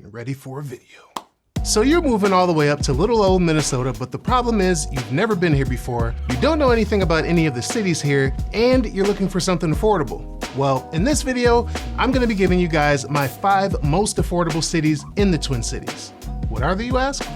getting ready for a video. So you're moving all the way up to little old Minnesota, but the problem is you've never been here before, you don't know anything about any of the cities here, and you're looking for something affordable. Well, in this video, I'm gonna be giving you guys my 5 most affordable cities in the Twin Cities. What are they, you ask?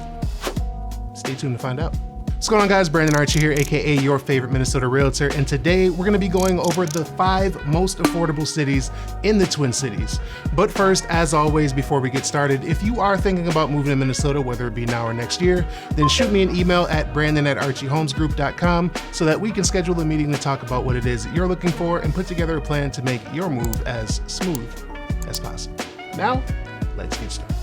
Stay tuned to find out. What's going on, guys? Brandon Archie here, aka your favorite Minnesota realtor, and today we're gonna be going over the 5 most affordable cities in the Twin Cities. But first, as always, before we get started, if you are thinking about moving to Minnesota, whether it be now or next year, then shoot me an email at brandon@archiehomesgroup.com so that we can schedule a meeting to talk about what it is you're looking for and put together a plan to make your move as smooth as possible. Now, let's get started.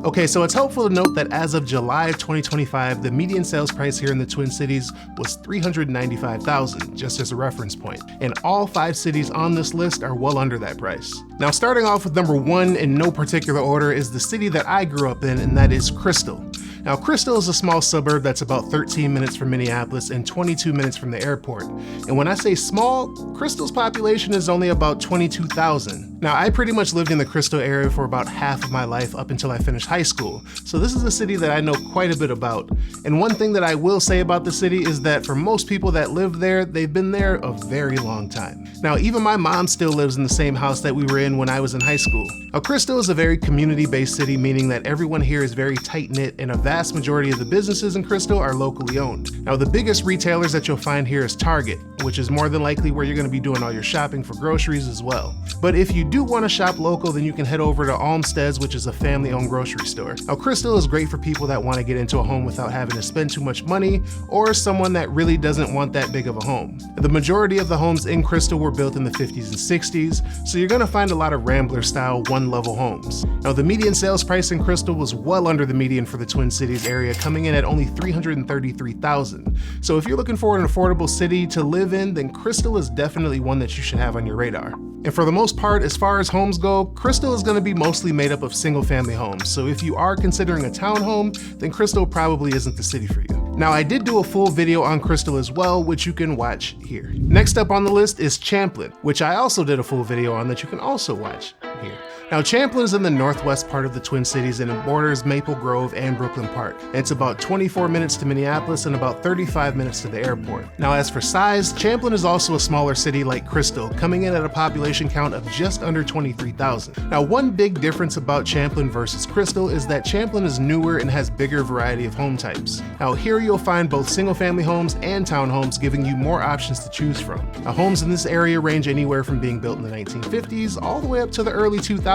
Okay, so it's helpful to note that as of July of 2025, the median sales price here in the Twin Cities was $395,000, just as a reference point. And all 5 cities on this list are well under that price. Now, starting off with number 1 in no particular order is the city that I grew up in, and that is Crystal. Now, Crystal is a small suburb that's about 13 minutes from Minneapolis and 22 minutes from the airport. And when I say small, Crystal's population is only about 22,000. Now, I pretty much lived in the Crystal area for about half of my life up until I finished high school. So this is a city that I know quite a bit about. And one thing that I will say about the city is that for most people that live there, they've been there a very long time. Now, even my mom still lives in the same house that we were in when I was in high school. Now, Crystal is a very community-based city, meaning that everyone here is very tight-knit, and a vast majority of the businesses in Crystal are locally owned. Now, the biggest retailers that you'll find here is Target, which is more than likely where you're gonna be doing all your shopping for groceries as well. But if you do wanna shop local, then you can head over to Olmsted's, which is a family-owned grocery store. Now, Crystal is great for people that wanna get into a home without having to spend too much money, or someone that really doesn't want that big of a home. The majority of the homes in Crystal were built in the 50s and 60s, so you're gonna find a lot of Rambler-style one-level homes. Now, the median sales price in Crystal was well under the median for the Twin Cities area, coming in at only $333,000. So if you're looking for an affordable city to live in, then Crystal is definitely one that you should have on your radar. And for the most part, as far as homes go, Crystal is going to be mostly made up of single-family homes. So if you are considering a townhome, then Crystal probably isn't the city for you. Now, I did do a full video on Crystal as well, which you can watch here. Next up on the list is Champlin, which I also did a full video on that you can also watch here. Now, Champlin is in the northwest part of the Twin Cities and it borders Maple Grove and Brooklyn Park. It's about 24 minutes to Minneapolis and about 35 minutes to the airport. Now, as for size, Champlin is also a smaller city like Crystal, coming in at a population count of just under 23,000. Now, one big difference about Champlin versus Crystal is that Champlin is newer and has bigger variety of home types. Now, here you'll find both single-family homes and townhomes, giving you more options to choose from. Now, homes in this area range anywhere from being built in the 1950s all the way up to the early 2000s,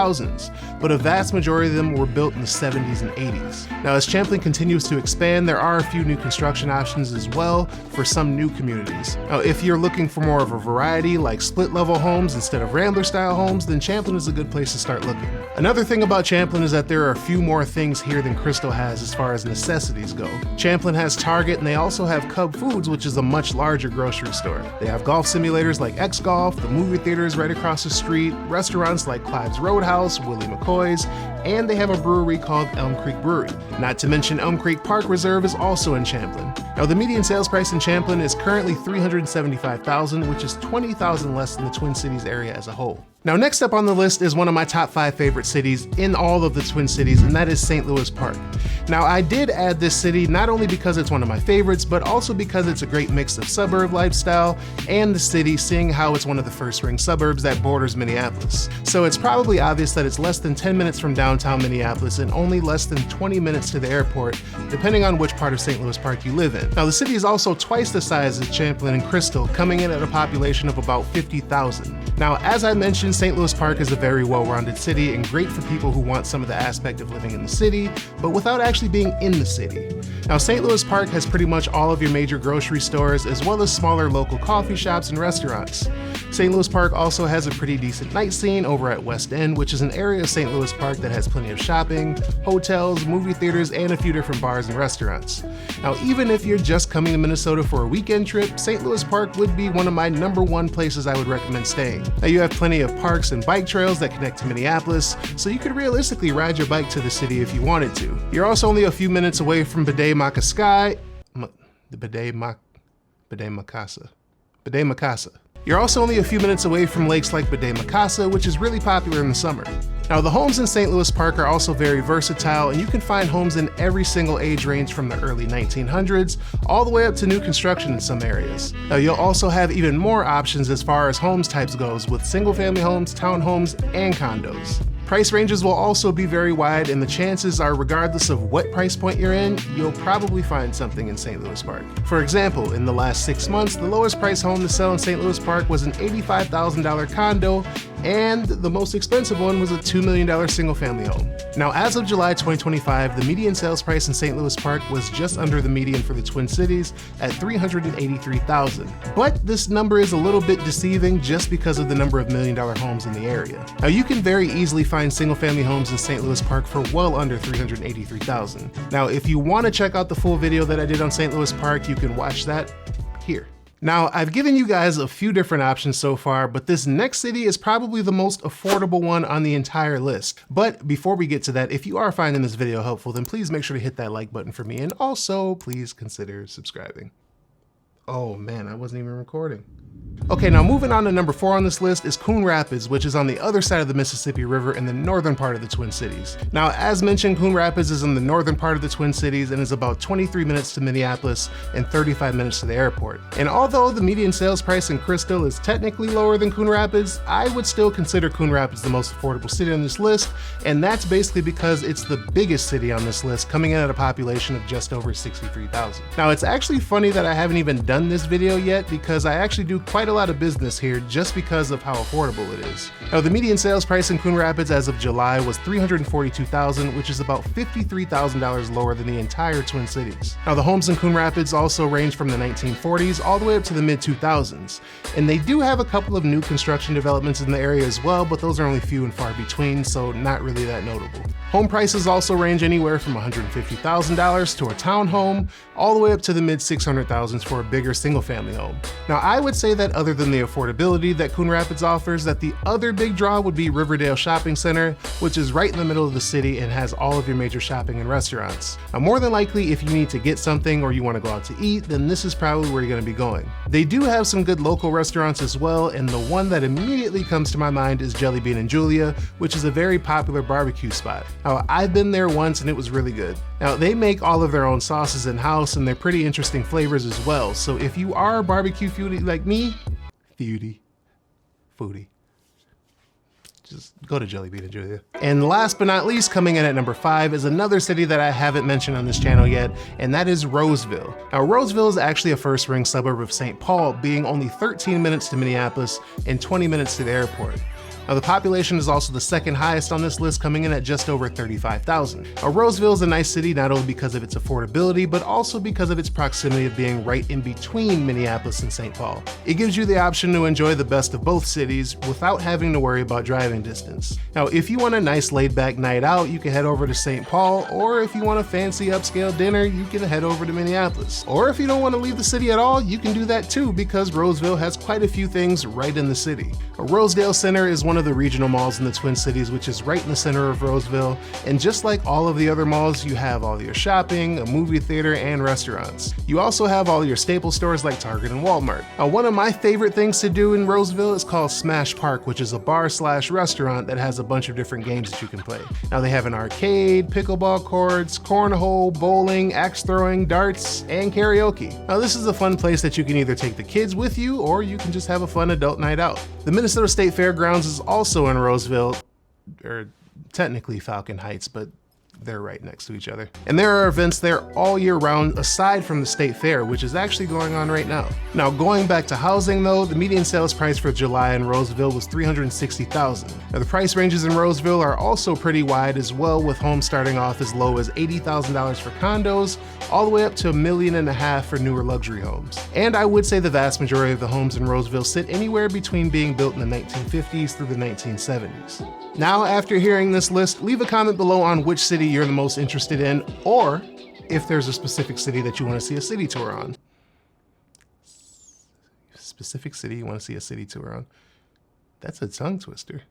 but a vast majority of them were built in the 70s and 80s. Now, as Champlin continues to expand, there are a few new construction options as well for some new communities. Now, if you're looking for more of a variety, like split-level homes instead of Rambler-style homes, then Champlin is a good place to start looking. Another thing about Champlin is that there are a few more things here than Crystal has as far as necessities go. Champlin has Target, and they also have Cub Foods, which is a much larger grocery store. They have golf simulators like X Golf, the movie theaters right across the street, restaurants like Clive's Roadhouse, Willie McCoy's, and they have a brewery called Elm Creek Brewery. Not to mention Elm Creek Park Reserve is also in Champlin. Now, the median sales price in Champlin is currently $375,000, which is $20,000 less than the Twin Cities area as a whole. Now, next up on the list is one of my top 5 favorite cities in all of the Twin Cities, and that is St. Louis Park. Now, I did add this city not only because it's one of my favorites, but also because it's a great mix of suburb lifestyle and the city, seeing how it's one of the first-ring suburbs that borders Minneapolis. So it's probably obvious that it's less than 10 minutes from downtown Minneapolis and only less than 20 minutes to the airport, depending on which part of St. Louis Park you live in. Now, the city is also twice the size as Champlin and Crystal, coming in at a population of about 50,000. Now, as I mentioned, St. Louis Park is a very well-rounded city and great for people who want some of the aspect of living in the city, but without actually being in the city. Now, St. Louis Park has pretty much all of your major grocery stores, as well as smaller local coffee shops and restaurants. St. Louis Park also has a pretty decent night scene over at West End, which is an area of St. Louis Park that has plenty of shopping, hotels, movie theaters, and a few different bars and restaurants. Now, even if you're just coming to Minnesota for a weekend trip, St. Louis Park would be one of my #1 places I would recommend staying. Now, you have plenty of parks and bike trails that connect to Minneapolis, so you could realistically ride your bike to the city if you wanted to. You're also only a few minutes away from Bidet Makasa. You're also only a few minutes away from lakes like Mikasa, which is really popular in the summer. Now, the homes in St. Louis Park are also very versatile, and you can find homes in every single age range from the early 1900s all the way up to new construction in some areas. Now, you'll also have even more options as far as homes types goes, with single-family homes, townhomes, and condos. Price ranges will also be very wide, and the chances are, regardless of what price point you're in, you'll probably find something in St. Louis Park. For example, in the last 6 months, the lowest price home to sell in St. Louis Park was an $85,000 condo, and the most expensive one was a $2 million single-family home. Now, as of July 2025, the median sales price in St. Louis Park was just under the median for the Twin Cities at $383,000. But this number is a little bit deceiving just because of the number of million-dollar homes in the area. Now, you can very easily find single-family homes in St. Louis Park for well under $383,000. Now, if you want to check out the full video that I did on St. Louis Park, you can watch that here. Now, I've given you guys a few different options so far, but this next city is probably the most affordable one on the entire list. But before we get to that, if you are finding this video helpful, then please make sure to hit that like button for me, and also please consider subscribing. Oh man, I wasn't even recording. Okay, now moving on to number 4 on this list is Coon Rapids, which is on the other side of the Mississippi River in the northern part of the Twin Cities. Now, as mentioned, Coon Rapids is in the northern part of the Twin Cities and is about 23 minutes to Minneapolis and 35 minutes to the airport. And although the median sales price in Crystal is technically lower than Coon Rapids, I would still consider Coon Rapids the most affordable city on this list, and that's basically because it's the biggest city on this list, coming in at a population of just over 63,000. Now, it's actually funny that I haven't even done this video yet, because I actually do quite a lot of business here just because of how affordable it is. Now, the median sales price in Coon Rapids as of July was $342,000, which is about $53,000 lower than the entire Twin Cities. Now, the homes in Coon Rapids also range from the 1940s all the way up to the mid-2000s, and they do have a couple of new construction developments in the area as well, but those are only few and far between, so not really that notable. Home prices also range anywhere from $150,000 to a townhome, all the way up to the mid-600,000s for a bigger single-family home. Now, I would say that other than the affordability that Coon Rapids offers, that the other big draw would be Riverdale Shopping Center, which is right in the middle of the city and has all of your major shopping and restaurants. Now, more than likely, if you need to get something or you want to go out to eat, then this is probably where you're going to be going. They do have some good local restaurants as well, and the one that immediately comes to my mind is Jelly Bean and Julia, which is a very popular barbecue spot. Now, I've been there once and it was really good. Now, they make all of their own sauces in-house, and they're pretty interesting flavors as well, so if you are a barbecue foodie like me, foodie, just go to Jelly Bean and Julia. And last but not least, coming in at number 5 is another city that I haven't mentioned on this channel yet, and that is Roseville. Now, Roseville is actually a first-ring suburb of St. Paul, being only 13 minutes to Minneapolis and 20 minutes to the airport. Now, the population is also the second highest on this list, coming in at just over 35,000. Now, Roseville is a nice city not only because of its affordability, but also because of its proximity of being right in between Minneapolis and St. Paul. It gives you the option to enjoy the best of both cities without having to worry about driving distance. Now, if you want a nice laid-back night out, you can head over to St. Paul, or if you want a fancy upscale dinner, you can head over to Minneapolis. Or if you don't want to leave the city at all, you can do that too, because Roseville has quite a few things right in the city. Rosedale Center is one of the regional malls in the Twin Cities, which is right in the center of Roseville, and just like all of the other malls, you have all your shopping, a movie theater, and restaurants. You also have all your staple stores like Target and Walmart. Now, one of my favorite things to do in Roseville is called Smash Park, which is a bar/restaurant that has a bunch of different games that you can play. Now, they have an arcade, pickleball courts, cornhole, bowling, axe throwing, darts, and karaoke. Now, this is a fun place that you can either take the kids with you, or you can just have a fun adult night out. The Minnesota State Fairgrounds is also in Roseville, or technically Falcon Heights, but they're right next to each other. And there are events there all year round aside from the state fair, which is actually going on right now. Now, going back to housing though, the median sales price for July in Roseville was $360,000. Now, the price ranges in Roseville are also pretty wide as well, with homes starting off as low as $80,000 for condos, all the way up to $1.5 million for newer luxury homes. And I would say the vast majority of the homes in Roseville sit anywhere between being built in the 1950s through the 1970s. Now, after hearing this list, leave a comment below on which city you're the most interested in, or if there's a specific city that you want to see a city tour on. Specific city you want to see a city tour on. That's a tongue twister.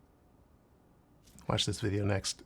Watch this video next.